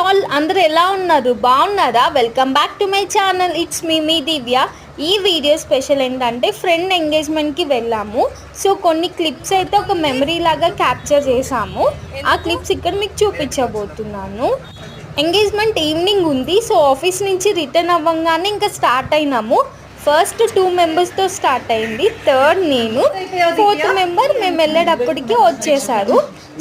All, అందరూ ఎలా ఉన్నారు? బాగున్నారా? Welcome back to my channel. It's me Divya. ఈ వీడియో స్పెషల్ ఏంటంటే ఫ్రెండ్ ఎంగేజ్మెంట్కి వెళ్ళాము. సో కొన్ని క్లిప్స్ అయితే ఒక మెమరీ లాగా క్యాప్చర్ చేసాము. ఆ క్లిప్స్ ఇక్కడ మీకు చూపించబోతున్నాను. ఎంగేజ్మెంట్ ఈవినింగ్ ఉంది. సో ఆఫీస్ నుంచి రిటర్న్ అవ్వగానే ఇంకా స్టార్ట్ అయినాము. ఫస్ట్ 2 మెంబర్స్తో స్టార్ట్ అయింది, థర్డ్ నేను, 4th మెంబర్ మేము వెళ్ళేటప్పటికి వచ్చేసారు.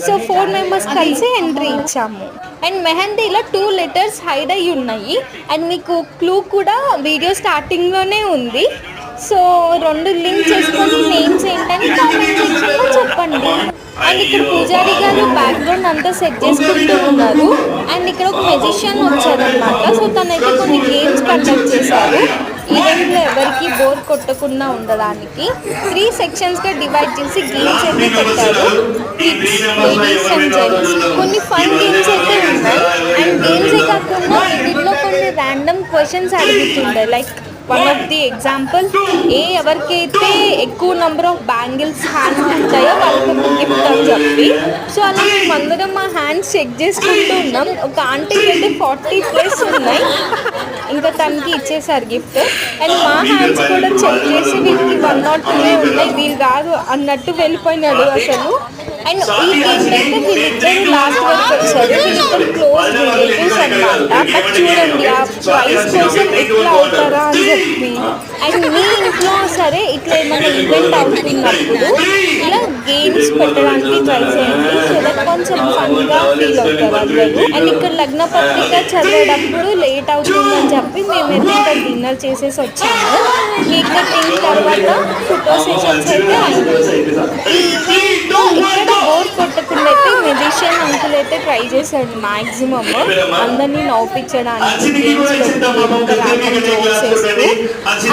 సో 4 మెంబర్స్ కలిసి ఎంట్రీ ఇచ్చాము. అండ్ మెహందీలో 2 లెటర్స్ హైడ్ అయ్యి ఉన్నాయి. అండ్ మీకు క్లూ కూడా వీడియో స్టార్టింగ్లోనే ఉంది. సో 2 లింక్ చేసుకొని నేమ్స్ ఏంటని కామెంట్ సెక్షన్లో చెప్పండి. అండ్ ఇక్కడ పూజారి గారు బ్యాక్గ్రౌండ్ అంతా సెట్ చేసుకుంటూ ఉన్నారు. అండ్ ఇక్కడ ఒక మెజిషియన్ వచ్చారనమాట. సో తనైతే కొన్ని గేమ్స్ కండక్ట్ చేశారు. ఈవెంట్లో ఎవరికి బోర్ కొట్టకుండా ఉండడానికి 3 సెక్షన్స్గా డివైడ్ చేసి గేమ్స్ అయితే పెట్టారు. కిడ్స్, లేడీస్ అండ్ జెంట్స్ కొన్ని ఫన్ గేమ్స్ అయితే ఉన్నాయి. అండ్ గేమ్సే కాకుండా వీటిలో కొన్ని ర్యాండమ్ క్వశ్చన్స్ అడుగుతుండే. Like one of the example, ఎవరికైతే ఎక్కువ నెంబర్ ఆఫ్ బ్యాంగిల్స్ హ్యాండ్స్ ఉంటాయో వాళ్ళకి ఒక గిఫ్ట్ అని చెప్పి. సో అలా మేము అందరం మా హ్యాండ్స్ చెక్ చేసుకుంటూ ఉన్నాం. ఒక ఆంటీకి అయితే 40+ ఉన్నాయి. ఇంకా తనకి ఇచ్చేసారు గిఫ్ట్. అండ్ మా హ్యాండ్స్ కూడా చెక్ చేసి వీళ్ళకి 1 or 2 ఉన్నాయి, వీళ్ళు కాదు అన్నట్టు వెళ్ళిపోయినాడు అసలు. అండ్ ఈ గేమ్ అయితే వీళ్ళిద్దరు లాస్ట్ వరకు వచ్చారు. వీళ్ళిద్దరు క్లోజ్ రిలేటివ్స్ అనమాట. బట్ చూడండి ఆ ప్రైస్ కోసం ఎట్లా అవుతారా అని చెప్పి. అండ్ మీ ఇంట్లో సరే ఇట్లా ఏమైనా ఈవెంట్ అవుతున్నప్పుడు ఇలా గేమ్స్ పెట్టడానికి ట్రై చేయండి. సో దట్ కొంచెం ఫన్గా ఫీల్ అవుతారు అందరూ. అండ్ ఇక్కడ లగ్న పత్రిక చదివేటప్పుడు లేట్ అవుతుందని చెప్పి మేమైతే ఇక్కడ డిన్నర్ చేసేసి వచ్చాము. కేక్ కటింగ్ తర్వాత ఫోటో సెషన్స్ అయితే అయింది. ఇక్కడ బోర్ కొట్టకుండా అయితే మెజిషియన్ అంకుల్ అయితే ట్రై చేశాడు మ్యాక్సిమమ్ అందరినీ నవ్వించడానికి. గేమ్స్ పెట్టి ఒక ర్యాండమ్ జోక్స్ వేస్తూ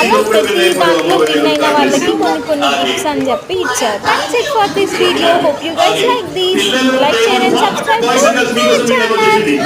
అలా ప్రతి దాంట్లో విన్ అయిన వాళ్ళకి కొన్ని గిఫ్ట్స్ అని చెప్పి ఇచ్చారు. That's it for this video. Hope you guys like this. Like, share and subscribe to my channel.